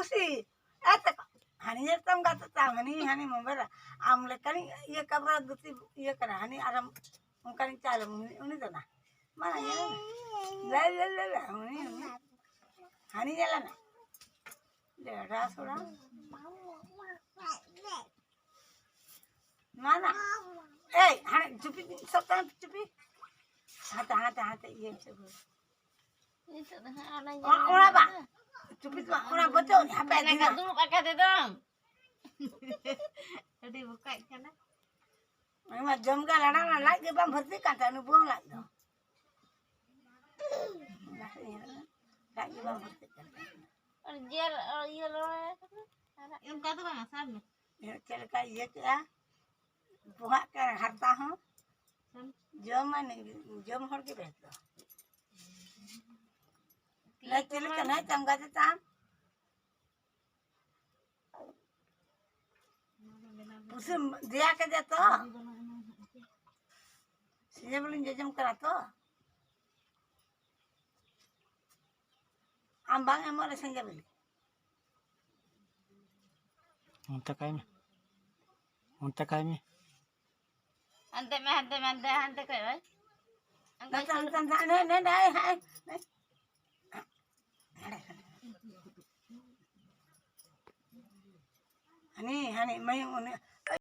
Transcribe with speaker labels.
Speaker 1: pusi. Eta hani jertam gata tang hani hani membera amle kali iya kabra duti iya kana hani aram mungkin calon ini tuh nah mana ya la ini hani jalan dah sudah mana hani cupi sabtan cupi hata iya coba orang apa cupi tuh orang betul apa
Speaker 2: Pakai dulu pakai dedong. Tadi buka kan?
Speaker 1: memang jam kan ladang lagi bang berarti kata nu buang lagi dong lagi bang berarti kan
Speaker 2: Orjer iya loh. Yang kata bang asal nih.
Speaker 1: ya celaka iya ya buka kan harta hong jam mana jam harga betul lah celaka naik tangga tetang pusing dia kerja tuh sini belum jam kerja tuh ambang emang ada senja beli
Speaker 3: Unta kai mi
Speaker 2: Ante kayak.
Speaker 1: Tan hai hani mai